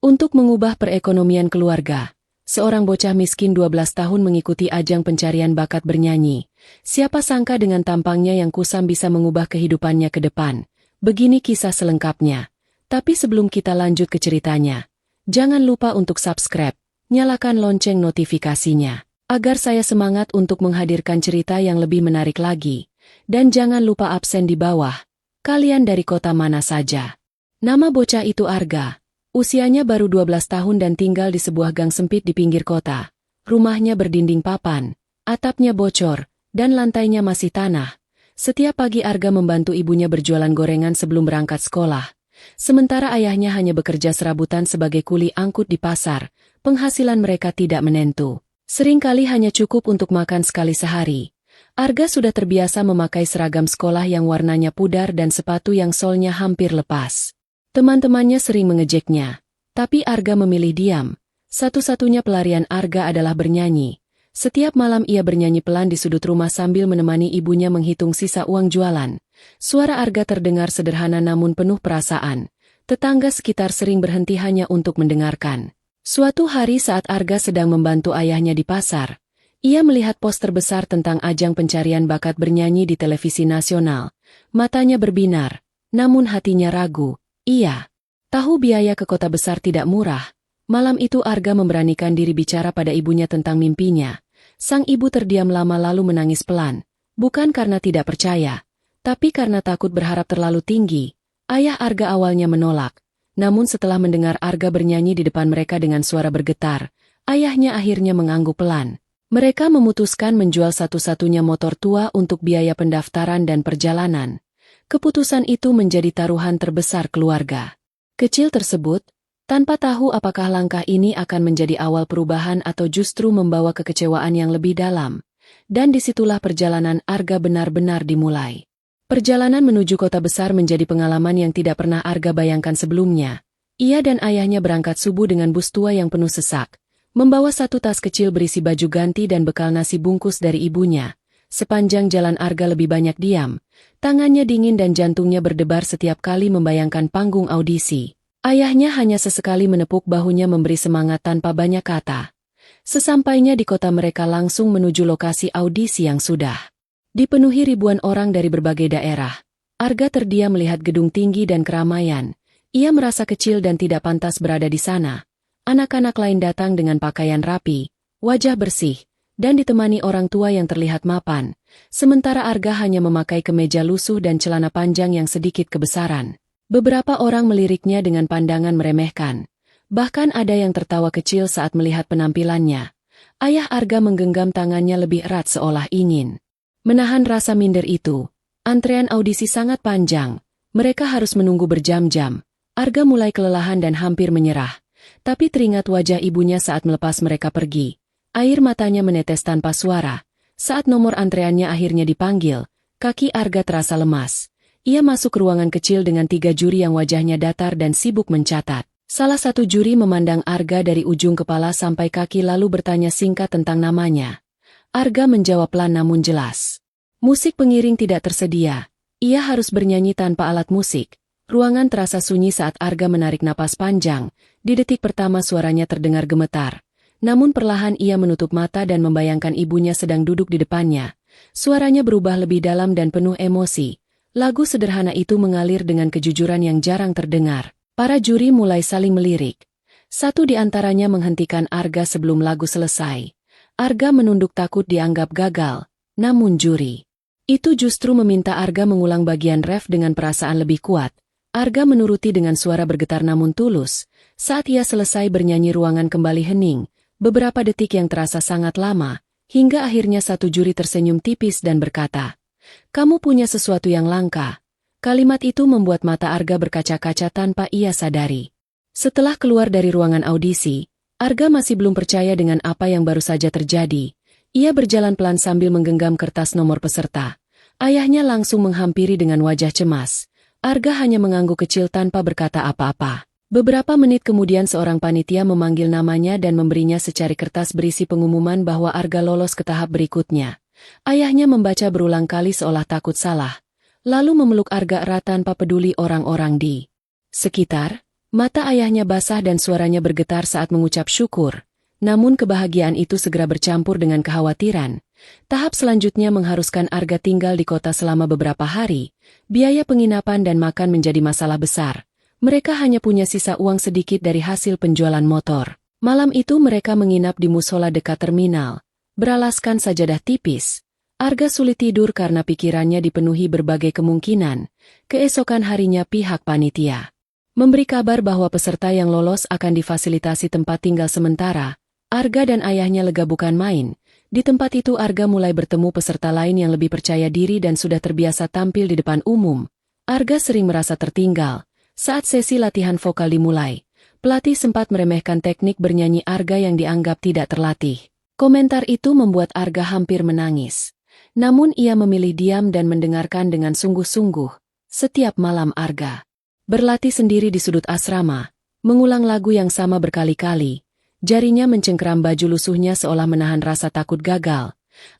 Untuk mengubah perekonomian keluarga, seorang bocah miskin 12 tahun mengikuti ajang pencarian bakat bernyanyi. Siapa sangka dengan tampangnya yang kusam bisa mengubah kehidupannya ke depan. Begini kisah selengkapnya. Tapi sebelum kita lanjut ke ceritanya, jangan lupa untuk subscribe, nyalakan lonceng notifikasinya, agar saya semangat untuk menghadirkan cerita yang lebih menarik lagi. Dan jangan lupa absen di bawah, kalian dari kota mana saja. Nama bocah itu Arga. Usianya baru 12 tahun dan tinggal di sebuah gang sempit di pinggir kota. Rumahnya berdinding papan, atapnya bocor, dan lantainya masih tanah. Setiap pagi Arga membantu ibunya berjualan gorengan sebelum berangkat sekolah. Sementara ayahnya hanya bekerja serabutan sebagai kuli angkut di pasar, penghasilan mereka tidak menentu. Seringkali hanya cukup untuk makan sekali sehari. Arga sudah terbiasa memakai seragam sekolah yang warnanya pudar dan sepatu yang solnya hampir lepas. Teman-temannya sering mengejeknya, tapi Arga memilih diam. Satu-satunya pelarian Arga adalah bernyanyi. Setiap malam ia bernyanyi pelan di sudut rumah sambil menemani ibunya menghitung sisa uang jualan. Suara Arga terdengar sederhana namun penuh perasaan. Tetangga sekitar sering berhenti hanya untuk mendengarkan. Suatu hari saat Arga sedang membantu ayahnya di pasar, ia melihat poster besar tentang ajang pencarian bakat bernyanyi di televisi nasional. Matanya berbinar, namun hatinya ragu. Iya, tahu biaya ke kota besar tidak murah. Malam itu Arga memberanikan diri bicara pada ibunya tentang mimpinya. Sang ibu terdiam lama lalu menangis pelan. Bukan karena tidak percaya, tapi karena takut berharap terlalu tinggi. Ayah Arga awalnya menolak. Namun setelah mendengar Arga bernyanyi di depan mereka dengan suara bergetar, ayahnya akhirnya mengangguk pelan. Mereka memutuskan menjual satu-satunya motor tua untuk biaya pendaftaran dan perjalanan. Keputusan itu menjadi taruhan terbesar keluarga kecil tersebut, tanpa tahu apakah langkah ini akan menjadi awal perubahan atau justru membawa kekecewaan yang lebih dalam. Dan disitulah perjalanan Arga benar-benar dimulai. Perjalanan menuju kota besar menjadi pengalaman yang tidak pernah Arga bayangkan sebelumnya. Ia dan ayahnya berangkat subuh dengan bus tua yang penuh sesak, membawa satu tas kecil berisi baju ganti dan bekal nasi bungkus dari ibunya. Sepanjang jalan Arga lebih banyak diam. Tangannya dingin dan jantungnya berdebar setiap kali membayangkan panggung audisi. Ayahnya hanya sesekali menepuk bahunya memberi semangat tanpa banyak kata. Sesampainya di kota mereka langsung menuju lokasi audisi yang sudah dipenuhi ribuan orang dari berbagai daerah. Arga terdiam melihat gedung tinggi dan keramaian. Ia merasa kecil dan tidak pantas berada di sana. Anak-anak lain datang dengan pakaian rapi, wajah bersih, dan ditemani orang tua yang terlihat mapan. Sementara Arga hanya memakai kemeja lusuh dan celana panjang yang sedikit kebesaran. Beberapa orang meliriknya dengan pandangan meremehkan. Bahkan ada yang tertawa kecil saat melihat penampilannya. Ayah Arga menggenggam tangannya lebih erat seolah ingin menahan rasa minder itu. Antrean audisi sangat panjang. Mereka harus menunggu berjam-jam. Arga mulai kelelahan dan hampir menyerah. Tapi teringat wajah ibunya saat melepas mereka pergi. Air matanya menetes tanpa suara. Saat nomor antreannya akhirnya dipanggil, kaki Arga terasa lemas. Ia masuk ke ruangan kecil dengan 3 juri yang wajahnya datar dan sibuk mencatat. Salah satu juri memandang Arga dari ujung kepala sampai kaki lalu bertanya singkat tentang namanya. Arga menjawab pelan namun jelas. Musik pengiring tidak tersedia. Ia harus bernyanyi tanpa alat musik. Ruangan terasa sunyi saat Arga menarik napas panjang. Di detik pertama suaranya terdengar gemetar. Namun perlahan ia menutup mata dan membayangkan ibunya sedang duduk di depannya. Suaranya berubah lebih dalam dan penuh emosi. Lagu sederhana itu mengalir dengan kejujuran yang jarang terdengar. Para juri mulai saling melirik. Satu di antaranya menghentikan Arga sebelum lagu selesai. Arga menunduk takut dianggap gagal. Namun juri itu justru meminta Arga mengulang bagian ref dengan perasaan lebih kuat. Arga menuruti dengan suara bergetar namun tulus. Saat ia selesai bernyanyi ruangan kembali hening. Beberapa detik yang terasa sangat lama, hingga akhirnya satu juri tersenyum tipis dan berkata, "Kamu punya sesuatu yang langka." Kalimat itu membuat mata Arga berkaca-kaca tanpa ia sadari. Setelah keluar dari ruangan audisi, Arga masih belum percaya dengan apa yang baru saja terjadi. Ia berjalan pelan sambil menggenggam kertas nomor peserta. Ayahnya langsung menghampiri dengan wajah cemas. Arga hanya mengangguk kecil tanpa berkata apa-apa. Beberapa menit kemudian seorang panitia memanggil namanya dan memberinya secari kertas berisi pengumuman bahwa Arga lolos ke tahap berikutnya. Ayahnya membaca berulang kali seolah takut salah, lalu memeluk Arga erat tanpa peduli orang-orang di sekitar. Mata ayahnya basah dan suaranya bergetar saat mengucap syukur. Namun kebahagiaan itu segera bercampur dengan kekhawatiran. Tahap selanjutnya mengharuskan Arga tinggal di kota selama beberapa hari. Biaya penginapan dan makan menjadi masalah besar. Mereka hanya punya sisa uang sedikit dari hasil penjualan motor. Malam itu mereka menginap di musola dekat terminal. Beralaskan sajadah tipis. Arga sulit tidur karena pikirannya dipenuhi berbagai kemungkinan. Keesokan harinya pihak panitia memberi kabar bahwa peserta yang lolos akan difasilitasi tempat tinggal sementara. Arga dan ayahnya lega bukan main. Di tempat itu Arga mulai bertemu peserta lain yang lebih percaya diri dan sudah terbiasa tampil di depan umum. Arga sering merasa tertinggal. Saat sesi latihan vokal dimulai, pelatih sempat meremehkan teknik bernyanyi Arga yang dianggap tidak terlatih. Komentar itu membuat Arga hampir menangis. Namun ia memilih diam dan mendengarkan dengan sungguh-sungguh. Setiap malam Arga berlatih sendiri di sudut asrama, mengulang lagu yang sama berkali-kali. Jarinya mencengkeram baju lusuhnya seolah menahan rasa takut gagal.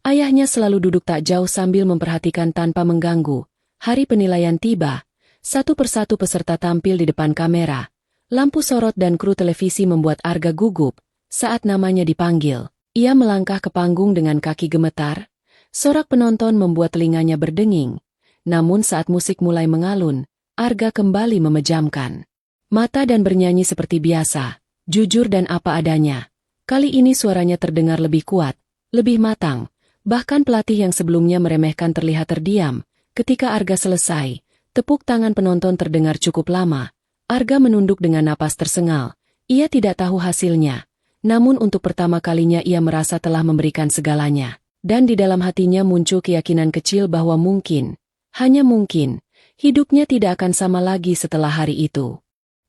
Ayahnya selalu duduk tak jauh sambil memperhatikan tanpa mengganggu. Hari penilaian tiba. Satu persatu peserta tampil di depan kamera. Lampu sorot dan kru televisi membuat Arga gugup. Saat namanya dipanggil, ia melangkah ke panggung dengan kaki gemetar. Sorak penonton membuat telinganya berdenging. Namun saat musik mulai mengalun, Arga kembali memejamkan mata dan bernyanyi seperti biasa, jujur dan apa adanya. Kali ini suaranya terdengar lebih kuat, lebih matang. Bahkan pelatih yang sebelumnya meremehkan terlihat terdiam. Ketika Arga selesai, tepuk tangan penonton terdengar cukup lama. Arga menunduk dengan napas tersengal. Ia tidak tahu hasilnya. Namun untuk pertama kalinya ia merasa telah memberikan segalanya. Dan di dalam hatinya muncul keyakinan kecil bahwa mungkin, hanya mungkin, hidupnya tidak akan sama lagi setelah hari itu.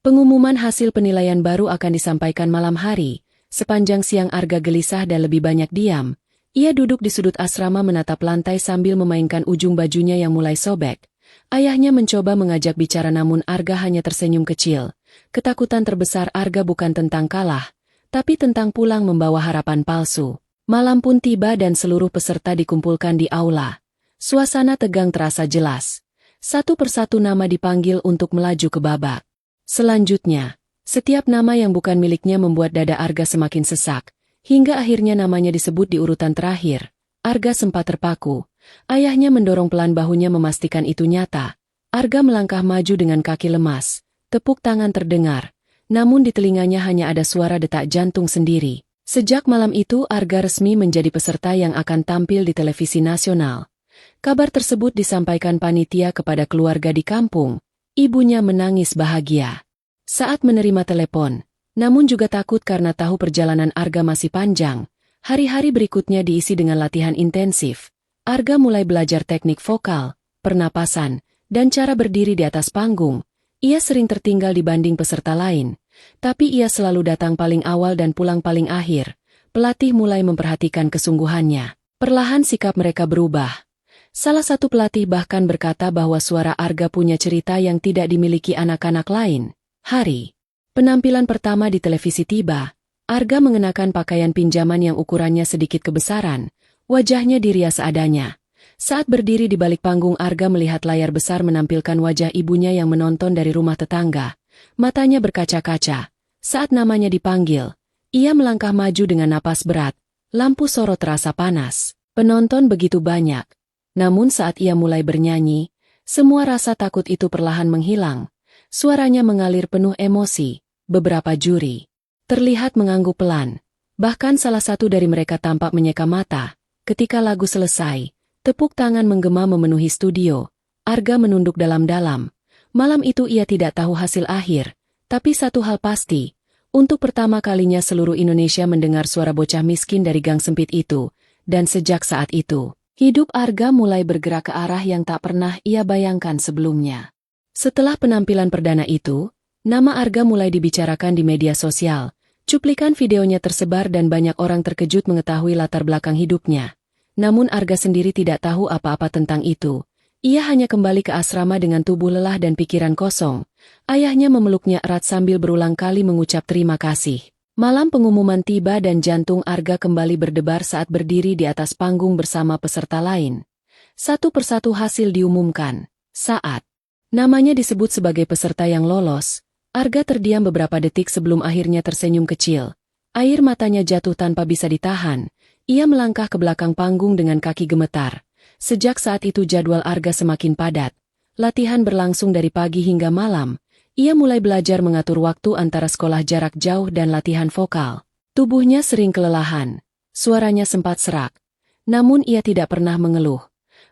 Pengumuman hasil penilaian baru akan disampaikan malam hari. Sepanjang siang Arga gelisah dan lebih banyak diam. Ia duduk di sudut asrama menatap lantai sambil memainkan ujung bajunya yang mulai sobek. Ayahnya mencoba mengajak bicara namun Arga hanya tersenyum kecil. Ketakutan terbesar Arga bukan tentang kalah, tapi tentang pulang membawa harapan palsu. Malam pun tiba dan seluruh peserta dikumpulkan di aula. Suasana tegang terasa jelas. Satu persatu nama dipanggil untuk melaju ke babak selanjutnya. Setiap nama yang bukan miliknya membuat dada Arga semakin sesak. Hingga akhirnya namanya disebut di urutan terakhir. Arga sempat terpaku. Ayahnya mendorong pelan bahunya memastikan itu nyata. Arga melangkah maju dengan kaki lemas. Tepuk tangan terdengar. Namun di telinganya hanya ada suara detak jantung sendiri. Sejak malam itu Arga resmi menjadi peserta yang akan tampil di televisi nasional. Kabar tersebut disampaikan panitia kepada keluarga di kampung. Ibunya menangis bahagia saat menerima telepon. Namun juga takut karena tahu perjalanan Arga masih panjang. Hari-hari berikutnya diisi dengan latihan intensif. Arga mulai belajar teknik vokal, pernapasan, dan cara berdiri di atas panggung. Ia sering tertinggal dibanding peserta lain. Tapi ia selalu datang paling awal dan pulang paling akhir. Pelatih mulai memperhatikan kesungguhannya. Perlahan sikap mereka berubah. Salah satu pelatih bahkan berkata bahwa suara Arga punya cerita yang tidak dimiliki anak-anak lain. Hari penampilan pertama di televisi tiba. Arga mengenakan pakaian pinjaman yang ukurannya sedikit kebesaran. Wajahnya dirias seadanya. Saat berdiri di balik panggung Arga melihat layar besar menampilkan wajah ibunya yang menonton dari rumah tetangga. Matanya berkaca-kaca. Saat namanya dipanggil, ia melangkah maju dengan napas berat. Lampu sorot terasa panas. Penonton begitu banyak. Namun saat ia mulai bernyanyi, semua rasa takut itu perlahan menghilang. Suaranya mengalir penuh emosi. Beberapa juri terlihat mengangguk pelan. Bahkan salah satu dari mereka tampak menyeka mata. Ketika lagu selesai, tepuk tangan menggema memenuhi studio. Arga menunduk dalam-dalam. Malam itu ia tidak tahu hasil akhir. Tapi satu hal pasti, untuk pertama kalinya seluruh Indonesia mendengar suara bocah miskin dari gang sempit itu. Dan sejak saat itu, hidup Arga mulai bergerak ke arah yang tak pernah ia bayangkan sebelumnya. Setelah penampilan perdana itu, nama Arga mulai dibicarakan di media sosial. Cuplikan videonya tersebar dan banyak orang terkejut mengetahui latar belakang hidupnya. Namun Arga sendiri tidak tahu apa-apa tentang itu. Ia hanya kembali ke asrama dengan tubuh lelah dan pikiran kosong. Ayahnya memeluknya erat sambil berulang kali mengucap terima kasih. Malam pengumuman tiba dan jantung Arga kembali berdebar saat berdiri di atas panggung bersama peserta lain. Satu persatu hasil diumumkan. Saat namanya disebut sebagai peserta yang lolos, Arga terdiam beberapa detik sebelum akhirnya tersenyum kecil. Air matanya jatuh tanpa bisa ditahan. Ia melangkah ke belakang panggung dengan kaki gemetar. Sejak saat itu jadwal Arga semakin padat. Latihan berlangsung dari pagi hingga malam. Ia mulai belajar mengatur waktu antara sekolah jarak jauh dan latihan vokal. Tubuhnya sering kelelahan. Suaranya sempat serak. Namun ia tidak pernah mengeluh.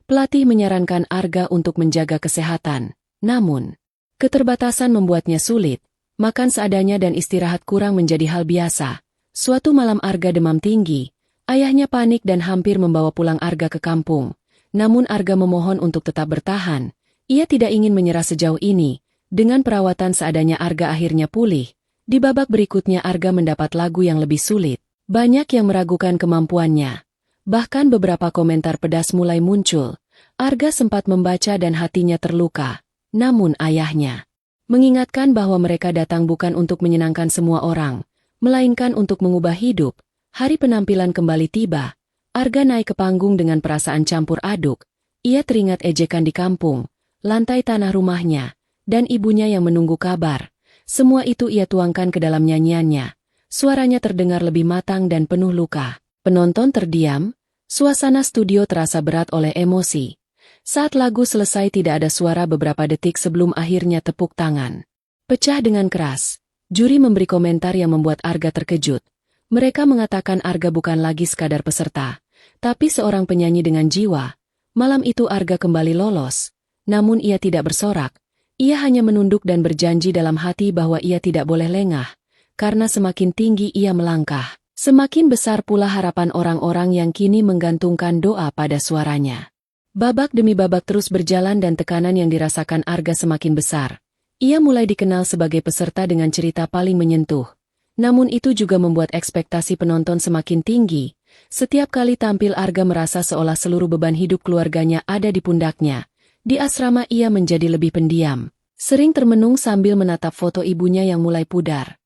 Pelatih menyarankan Arga untuk menjaga kesehatan. Namun, keterbatasan membuatnya sulit. Makan seadanya dan istirahat kurang menjadi hal biasa. Suatu malam Arga demam tinggi. Ayahnya panik dan hampir membawa pulang Arga ke kampung. Namun Arga memohon untuk tetap bertahan. Ia tidak ingin menyerah sejauh ini. Dengan perawatan seadanya Arga akhirnya pulih. Di babak berikutnya Arga mendapat lagu yang lebih sulit. Banyak yang meragukan kemampuannya. Bahkan beberapa komentar pedas mulai muncul. Arga sempat membaca dan hatinya terluka. Namun ayahnya mengingatkan bahwa mereka datang bukan untuk menyenangkan semua orang, melainkan untuk mengubah hidup. Hari penampilan kembali tiba. Arga naik ke panggung dengan perasaan campur aduk. Ia teringat ejekan di kampung, lantai tanah rumahnya, dan ibunya yang menunggu kabar. Semua itu ia tuangkan ke dalam nyanyiannya. Suaranya terdengar lebih matang dan penuh luka. Penonton terdiam, suasana studio terasa berat oleh emosi. Saat lagu selesai tidak ada suara beberapa detik sebelum akhirnya tepuk tangan pecah dengan keras. Juri memberi komentar yang membuat Arga terkejut. Mereka mengatakan Arga bukan lagi sekadar peserta, tapi seorang penyanyi dengan jiwa. Malam itu Arga kembali lolos, namun ia tidak bersorak. Ia hanya menunduk dan berjanji dalam hati bahwa ia tidak boleh lengah, karena semakin tinggi ia melangkah, semakin besar pula harapan orang-orang yang kini menggantungkan doa pada suaranya. Babak demi babak terus berjalan dan tekanan yang dirasakan Arga semakin besar. Ia mulai dikenal sebagai peserta dengan cerita paling menyentuh. Namun itu juga membuat ekspektasi penonton semakin tinggi. Setiap kali tampil Arga merasa seolah seluruh beban hidup keluarganya ada di pundaknya. Di asrama ia menjadi lebih pendiam. Sering termenung sambil menatap foto ibunya yang mulai pudar.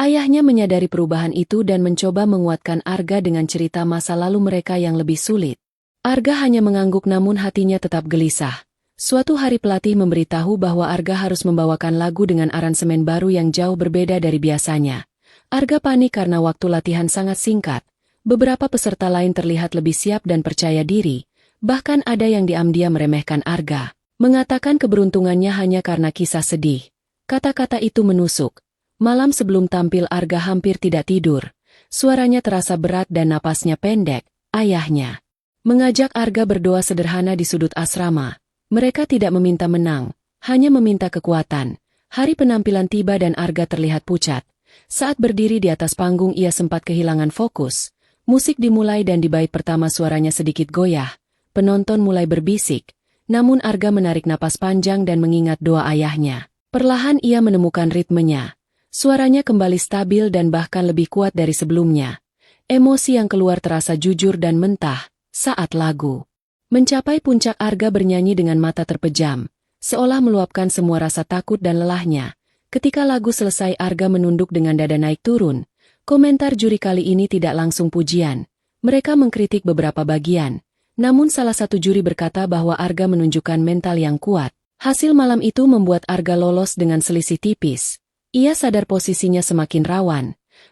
Ayahnya menyadari perubahan itu dan mencoba menguatkan Arga dengan cerita masa lalu mereka yang lebih sulit. Arga hanya mengangguk namun hatinya tetap gelisah. Suatu hari pelatih memberitahu bahwa Arga harus membawakan lagu dengan aransemen baru yang jauh berbeda dari biasanya. Arga panik karena waktu latihan sangat singkat. Beberapa peserta lain terlihat lebih siap dan percaya diri. Bahkan ada yang diam-diam meremehkan Arga, mengatakan keberuntungannya hanya karena kisah sedih. Kata-kata itu menusuk. Malam sebelum tampil Arga hampir tidak tidur. Suaranya terasa berat dan napasnya pendek. Ayahnya mengajak Arga berdoa sederhana di sudut asrama. Mereka tidak meminta menang, hanya meminta kekuatan. Hari penampilan tiba dan Arga terlihat pucat. Saat berdiri di atas panggung ia sempat kehilangan fokus. Musik dimulai dan di bait pertama suaranya sedikit goyah. Penonton mulai berbisik. Namun Arga menarik napas panjang dan mengingat doa ayahnya. Perlahan ia menemukan ritmenya. Suaranya kembali stabil dan bahkan lebih kuat dari sebelumnya. Emosi yang keluar terasa jujur dan mentah. Saat lagu mencapai puncak Arga bernyanyi dengan mata terpejam, seolah meluapkan semua rasa takut dan lelahnya. Ketika lagu selesai Arga menunduk dengan dada naik turun. Komentar juri kali ini tidak langsung pujian. Mereka mengkritik beberapa bagian. Namun salah satu juri berkata bahwa Arga menunjukkan mental yang kuat. Hasil malam itu membuat Arga lolos dengan selisih tipis. Ia sadar posisinya semakin rawan.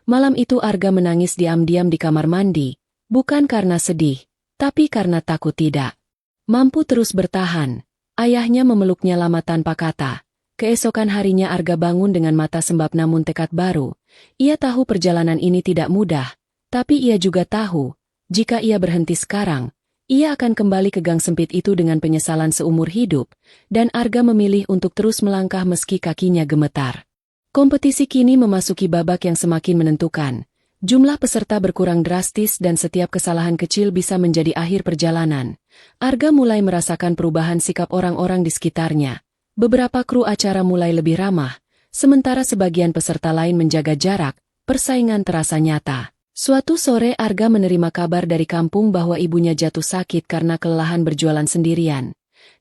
Malam itu Arga menangis diam-diam di kamar mandi. Bukan karena sedih, tapi karena takut tidak mampu terus bertahan. Ayahnya memeluknya lama tanpa kata. Keesokan harinya Arga bangun dengan mata sembab namun tekad baru. Ia tahu perjalanan ini tidak mudah, tapi ia juga tahu, jika ia berhenti sekarang, ia akan kembali ke gang sempit itu dengan penyesalan seumur hidup, dan Arga memilih untuk terus melangkah meski kakinya gemetar. Kompetisi kini memasuki babak yang semakin menentukan. Jumlah peserta berkurang drastis dan setiap kesalahan kecil bisa menjadi akhir perjalanan. Arga mulai merasakan perubahan sikap orang-orang di sekitarnya. Beberapa kru acara mulai lebih ramah, sementara sebagian peserta lain menjaga jarak. Persaingan terasa nyata. Suatu sore Arga menerima kabar dari kampung bahwa ibunya jatuh sakit karena kelelahan berjualan sendirian.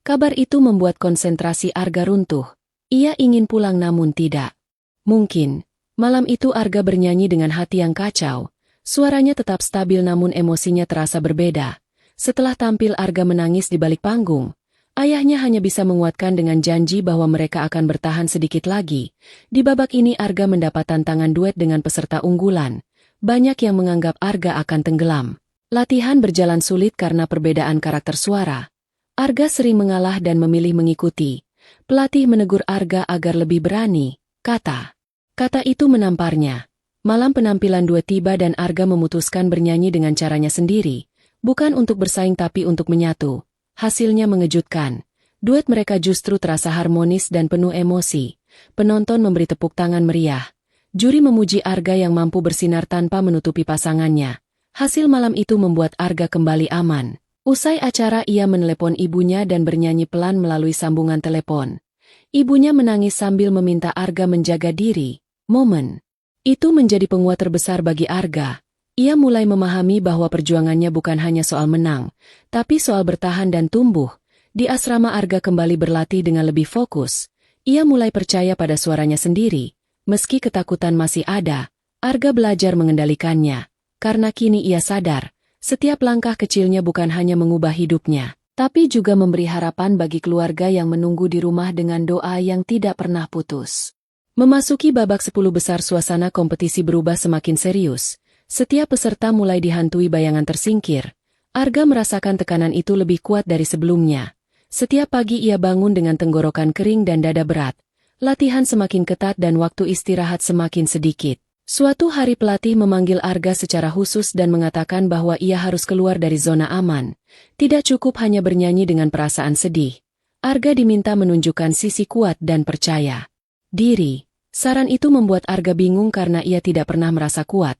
Kabar itu membuat konsentrasi Arga runtuh. Ia ingin pulang namun tidak mungkin. Malam itu Arga bernyanyi dengan hati yang kacau. Suaranya tetap stabil namun emosinya terasa berbeda. Setelah tampil Arga menangis di balik panggung. Ayahnya hanya bisa menguatkan dengan janji bahwa mereka akan bertahan sedikit lagi. Di babak ini Arga mendapat tantangan duet dengan peserta unggulan. Banyak yang menganggap Arga akan tenggelam. Latihan berjalan sulit karena perbedaan karakter suara. Arga sering mengalah dan memilih mengikuti. Pelatih menegur Arga agar lebih berani, kata. Kata itu menamparnya. Malam penampilan duet tiba dan Arga memutuskan bernyanyi dengan caranya sendiri. Bukan untuk bersaing tapi untuk menyatu. Hasilnya mengejutkan. Duet mereka justru terasa harmonis dan penuh emosi. Penonton memberi tepuk tangan meriah. Juri memuji Arga yang mampu bersinar tanpa menutupi pasangannya. Hasil malam itu membuat Arga kembali aman. Usai acara ia menelepon ibunya dan bernyanyi pelan melalui sambungan telepon. Ibunya menangis sambil meminta Arga menjaga diri. Momen itu menjadi penguat terbesar bagi Arga. Ia mulai memahami bahwa perjuangannya bukan hanya soal menang, tapi soal bertahan dan tumbuh. Di asrama Arga kembali berlatih dengan lebih fokus. Ia mulai percaya pada suaranya sendiri. Meski ketakutan masih ada, Arga belajar mengendalikannya. Karena kini ia sadar, setiap langkah kecilnya bukan hanya mengubah hidupnya, tapi juga memberi harapan bagi keluarga yang menunggu di rumah dengan doa yang tidak pernah putus. Memasuki babak 10 besar suasana kompetisi berubah semakin serius. Setiap peserta mulai dihantui bayangan tersingkir. Arga merasakan tekanan itu lebih kuat dari sebelumnya. Setiap pagi ia bangun dengan tenggorokan kering dan dada berat. Latihan semakin ketat dan waktu istirahat semakin sedikit. Suatu hari pelatih memanggil Arga secara khusus dan mengatakan bahwa ia harus keluar dari zona aman. Tidak cukup hanya bernyanyi dengan perasaan sedih. Arga diminta menunjukkan sisi kuat dan percaya diri. Saran itu membuat Arga bingung karena ia tidak pernah merasa kuat.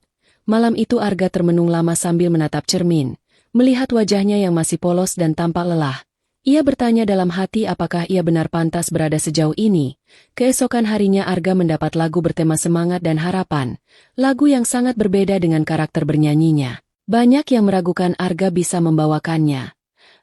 Malam itu Arga termenung lama sambil menatap cermin. Melihat wajahnya yang masih polos dan tampak lelah. Ia bertanya dalam hati apakah ia benar pantas berada sejauh ini. Keesokan harinya Arga mendapat lagu bertema semangat dan harapan. Lagu yang sangat berbeda dengan karakter bernyanyinya. Banyak yang meragukan Arga bisa membawakannya.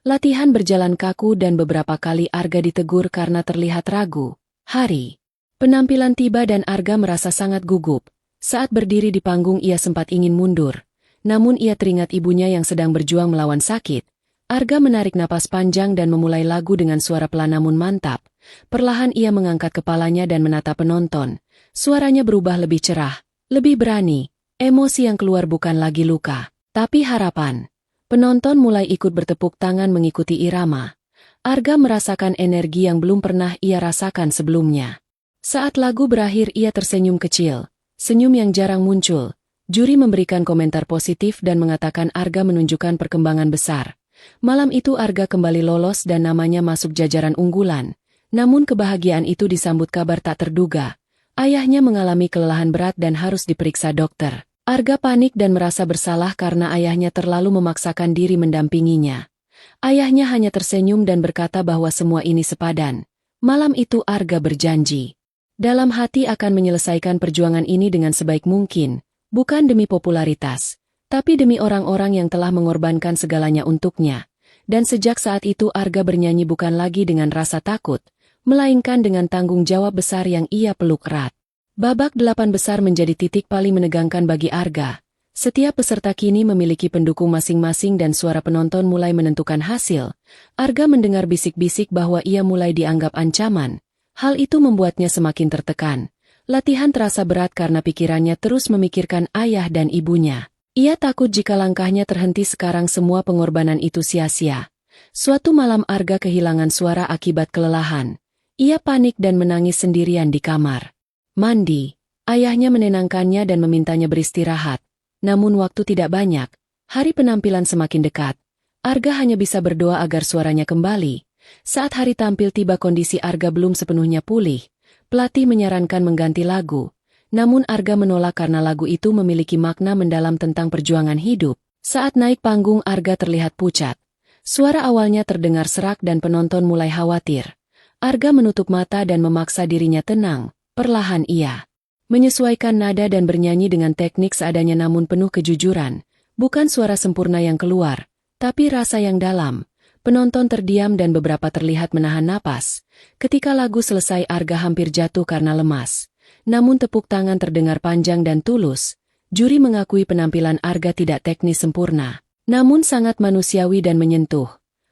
Latihan berjalan kaku dan beberapa kali Arga ditegur karena terlihat ragu. Hari penampilan tiba dan Arga merasa sangat gugup. Saat berdiri di panggung ia sempat ingin mundur. Namun ia teringat ibunya yang sedang berjuang melawan sakit. Arga menarik napas panjang dan memulai lagu dengan suara pelan namun mantap. Perlahan ia mengangkat kepalanya dan menatap penonton. Suaranya berubah lebih cerah, lebih berani. Emosi yang keluar bukan lagi luka, tapi harapan. Penonton mulai ikut bertepuk tangan mengikuti irama. Arga merasakan energi yang belum pernah ia rasakan sebelumnya. Saat lagu berakhir ia tersenyum kecil. Senyum yang jarang muncul. Juri memberikan komentar positif dan mengatakan Arga menunjukkan perkembangan besar. Malam itu Arga kembali lolos dan namanya masuk jajaran unggulan. Namun kebahagiaan itu disambut kabar tak terduga. Ayahnya mengalami kelelahan berat dan harus diperiksa dokter. Arga panik dan merasa bersalah karena ayahnya terlalu memaksakan diri mendampinginya. Ayahnya hanya tersenyum dan berkata bahwa semua ini sepadan. Malam itu Arga berjanji. Dalam hati akan menyelesaikan perjuangan ini dengan sebaik mungkin, bukan demi popularitas, tapi demi orang-orang yang telah mengorbankan segalanya untuknya. Dan sejak saat itu Arga bernyanyi bukan lagi dengan rasa takut, melainkan dengan tanggung jawab besar yang ia peluk erat. Babak 8 besar menjadi titik paling menegangkan bagi Arga. Setiap peserta kini memiliki pendukung masing-masing dan suara penonton mulai menentukan hasil. Arga mendengar bisik-bisik bahwa ia mulai dianggap ancaman. Hal itu membuatnya semakin tertekan. Latihan terasa berat karena pikirannya terus memikirkan ayah dan ibunya. Ia takut jika langkahnya terhenti sekarang semua pengorbanan itu sia-sia. Suatu malam Arga kehilangan suara akibat kelelahan. Ia panik dan menangis sendirian di kamar mandi. Ayahnya menenangkannya dan memintanya beristirahat. Namun waktu tidak banyak. Hari penampilan semakin dekat. Arga hanya bisa berdoa agar suaranya kembali. Saat hari tampil tiba kondisi Arga belum sepenuhnya pulih. Pelatih menyarankan mengganti lagu. Namun Arga menolak karena lagu itu memiliki makna mendalam tentang perjuangan hidup. Saat naik panggung Arga terlihat pucat. Suara awalnya terdengar serak dan penonton mulai khawatir. Arga menutup mata dan memaksa dirinya tenang. Perlahan ia menyesuaikan nada dan bernyanyi dengan teknik seadanya namun penuh kejujuran. Bukan suara sempurna yang keluar, tapi rasa yang dalam. Penonton terdiam dan beberapa terlihat menahan napas. Ketika lagu selesai Arga hampir jatuh karena lemas. Namun tepuk tangan terdengar panjang dan tulus. Juri mengakui penampilan Arga tidak teknis sempurna, namun sangat manusiawi dan menyentuh.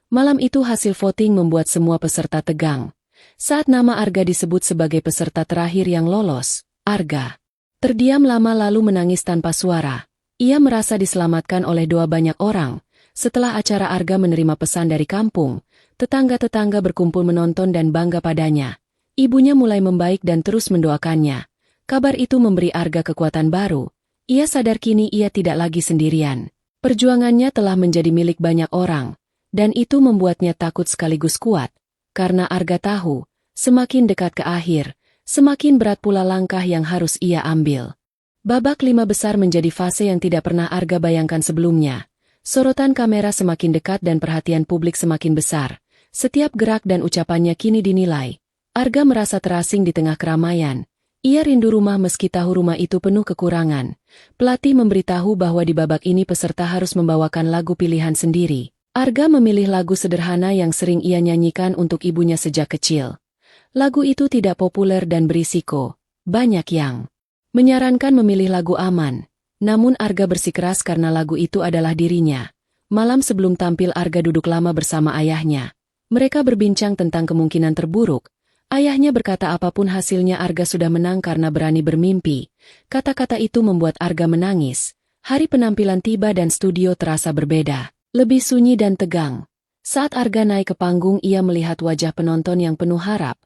Malam itu hasil voting membuat semua peserta tegang. Saat nama Arga disebut sebagai peserta terakhir yang lolos, Arga terdiam lama lalu menangis tanpa suara. Ia merasa diselamatkan oleh doa banyak orang. Setelah acara Arga menerima pesan dari kampung, tetangga-tetangga berkumpul menonton dan bangga padanya. Ibunya mulai membaik dan terus mendoakannya. Kabar itu memberi Arga kekuatan baru. Ia sadar kini ia tidak lagi sendirian. Perjuangannya telah menjadi milik banyak orang. Dan itu membuatnya takut sekaligus kuat, karena Arga tahu, semakin dekat ke akhir, semakin berat pula langkah yang harus ia ambil. Babak 5 besar menjadi fase yang tidak pernah Arga bayangkan sebelumnya. Sorotan kamera semakin dekat dan perhatian publik semakin besar. Setiap gerak dan ucapannya kini dinilai. Arga merasa terasing di tengah keramaian. Ia rindu rumah meski tahu rumah itu penuh kekurangan. Pelatih memberitahu bahwa di babak ini peserta harus membawakan lagu pilihan sendiri. Arga memilih lagu sederhana yang sering ia nyanyikan untuk ibunya sejak kecil. Lagu itu tidak populer dan berisiko. Banyak yang menyarankan memilih lagu aman. Namun Arga bersikeras karena lagu itu adalah dirinya. Malam sebelum tampil Arga duduk lama bersama ayahnya. Mereka berbincang tentang kemungkinan terburuk. Ayahnya berkata apapun hasilnya Arga sudah menang karena berani bermimpi. Kata-kata itu membuat Arga menangis. Hari penampilan tiba dan studio terasa berbeda. Lebih sunyi dan tegang. Saat Arga naik ke panggung ia melihat wajah penonton yang penuh harap.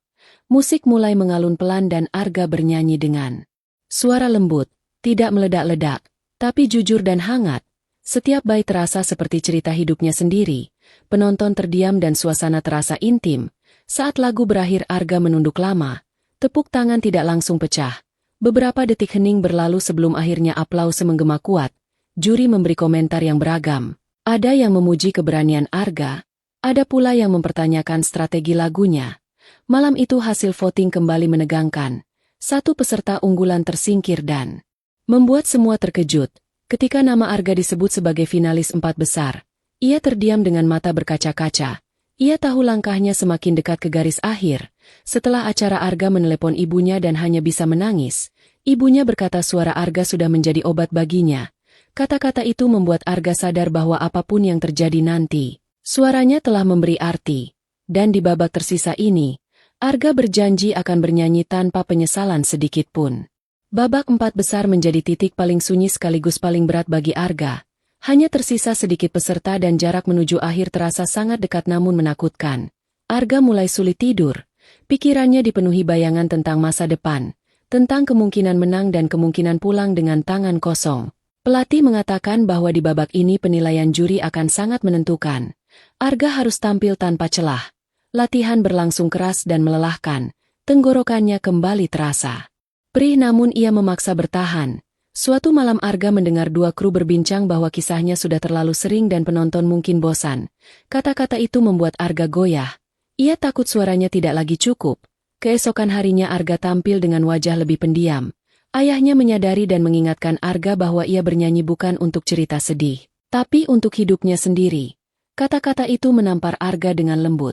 Musik mulai mengalun pelan dan Arga bernyanyi dengan suara lembut, tidak meledak-ledak, tapi jujur dan hangat. Setiap bait terasa seperti cerita hidupnya sendiri. Penonton terdiam dan suasana terasa intim. Saat lagu berakhir Arga menunduk lama. Tepuk tangan tidak langsung pecah. Beberapa detik hening berlalu sebelum akhirnya aplaus menggema kuat. Juri memberi komentar yang beragam. Ada yang memuji keberanian Arga, ada pula yang mempertanyakan strategi lagunya. Malam itu hasil voting kembali menegangkan. Satu peserta unggulan tersingkir dan membuat semua terkejut. Ketika nama Arga disebut sebagai finalis 4 besar, ia terdiam dengan mata berkaca-kaca. Ia tahu langkahnya semakin dekat ke garis akhir. Setelah acara Arga menelepon ibunya dan hanya bisa menangis. Ibunya berkata suara Arga sudah menjadi obat baginya. Kata-kata itu membuat Arga sadar bahwa apapun yang terjadi nanti, suaranya telah memberi arti. Dan di babak tersisa ini, Arga berjanji akan bernyanyi tanpa penyesalan sedikit pun. Babak 4 besar menjadi titik paling sunyi sekaligus paling berat bagi Arga. Hanya tersisa sedikit peserta dan jarak menuju akhir terasa sangat dekat namun menakutkan. Arga mulai sulit tidur. Pikirannya dipenuhi bayangan tentang masa depan, tentang kemungkinan menang dan kemungkinan pulang dengan tangan kosong. Pelatih mengatakan bahwa di babak ini penilaian juri akan sangat menentukan. Arga harus tampil tanpa celah. Latihan berlangsung keras dan melelahkan. Tenggorokannya kembali terasa perih namun ia memaksa bertahan. Suatu malam Arga mendengar 2 kru berbincang bahwa kisahnya sudah terlalu sering dan penonton mungkin bosan. Kata-kata itu membuat Arga goyah. Ia takut suaranya tidak lagi cukup. Keesokan harinya Arga tampil dengan wajah lebih pendiam. Ayahnya menyadari dan mengingatkan Arga bahwa ia bernyanyi bukan untuk cerita sedih, tapi untuk hidupnya sendiri. Kata-kata itu menampar Arga dengan lembut.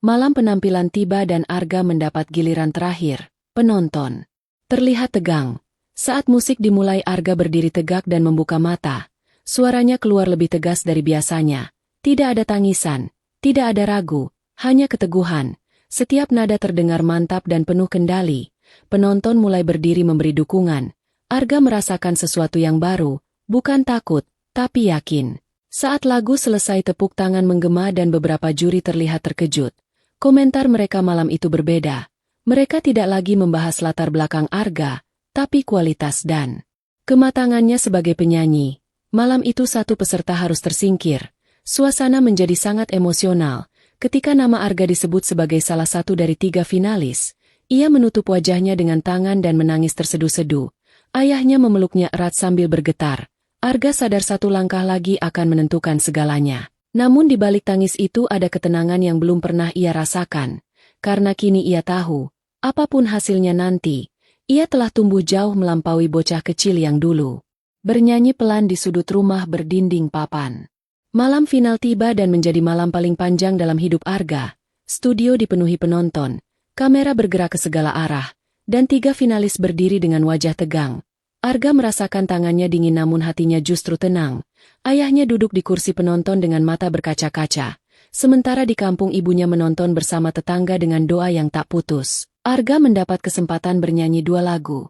Malam penampilan tiba dan Arga mendapat giliran terakhir. Penonton terlihat tegang. Saat musik dimulai Arga berdiri tegak dan membuka mata. Suaranya keluar lebih tegas dari biasanya. Tidak ada tangisan, tidak ada ragu, hanya keteguhan. Setiap nada terdengar mantap dan penuh kendali. Penonton mulai berdiri memberi dukungan. Arga merasakan sesuatu yang baru, bukan takut, tapi yakin. Saat lagu selesai tepuk tangan menggema dan beberapa juri terlihat terkejut. Komentar mereka malam itu berbeda. Mereka tidak lagi membahas latar belakang Arga, tapi kualitas dan kematangannya sebagai penyanyi. Malam itu satu peserta harus tersingkir. Suasana menjadi sangat emosional. Ketika nama Arga disebut sebagai salah satu dari 3 finalis, ia menutup wajahnya dengan tangan dan menangis terseduh-seduh. Ayahnya memeluknya erat sambil bergetar. Arga sadar satu langkah lagi akan menentukan segalanya. Namun di balik tangis itu ada ketenangan yang belum pernah ia rasakan. Karena kini ia tahu, apapun hasilnya nanti, ia telah tumbuh jauh melampaui bocah kecil yang dulu bernyanyi pelan di sudut rumah berdinding papan. Malam final tiba dan menjadi malam paling panjang dalam hidup Arga. Studio dipenuhi penonton. Kamera bergerak ke segala arah, dan 3 finalis berdiri dengan wajah tegang. Arga merasakan tangannya dingin namun hatinya justru tenang. Ayahnya duduk di kursi penonton dengan mata berkaca-kaca. Sementara di kampung ibunya menonton bersama tetangga dengan doa yang tak putus. Arga mendapat kesempatan bernyanyi 2 lagu.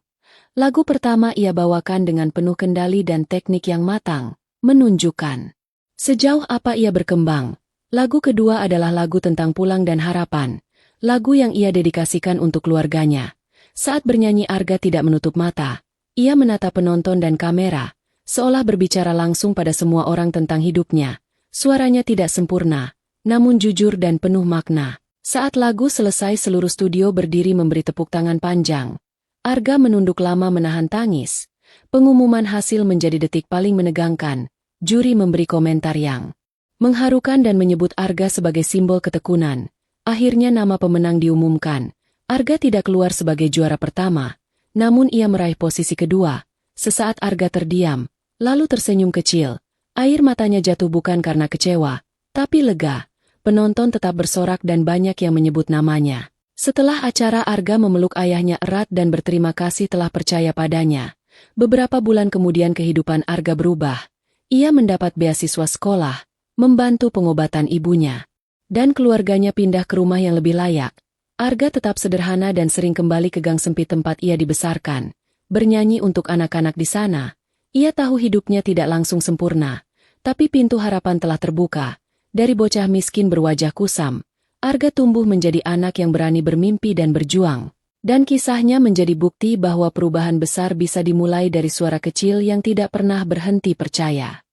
Lagu pertama ia bawakan dengan penuh kendali dan teknik yang matang, menunjukkan sejauh apa ia berkembang. Lagu kedua adalah lagu tentang pulang dan harapan, lagu yang ia dedikasikan untuk keluarganya. Saat bernyanyi Arga tidak menutup mata, ia menatap penonton dan kamera, seolah berbicara langsung pada semua orang tentang hidupnya. Suaranya tidak sempurna, namun jujur dan penuh makna. Saat lagu selesai seluruh studio berdiri memberi tepuk tangan panjang. Arga menunduk lama menahan tangis. Pengumuman hasil menjadi detik paling menegangkan. Juri memberi komentar yang mengharukan dan menyebut Arga sebagai simbol ketekunan. Akhirnya nama pemenang diumumkan. Arga tidak keluar sebagai juara pertama, namun ia meraih posisi kedua. Sesaat Arga terdiam, lalu tersenyum kecil. Air matanya jatuh bukan karena kecewa, tapi lega. Penonton tetap bersorak dan banyak yang menyebut namanya. Setelah acara Arga memeluk ayahnya erat dan berterima kasih telah percaya padanya. Beberapa bulan kemudian kehidupan Arga berubah. Ia mendapat beasiswa sekolah, membantu pengobatan ibunya, dan keluarganya pindah ke rumah yang lebih layak. Arga tetap sederhana dan sering kembali ke gang sempit tempat ia dibesarkan. Bernyanyi untuk anak-anak di sana. Ia tahu hidupnya tidak langsung sempurna, tapi pintu harapan telah terbuka. Dari bocah miskin berwajah kusam, Arga tumbuh menjadi anak yang berani bermimpi dan berjuang. Dan kisahnya menjadi bukti bahwa perubahan besar bisa dimulai dari suara kecil yang tidak pernah berhenti percaya.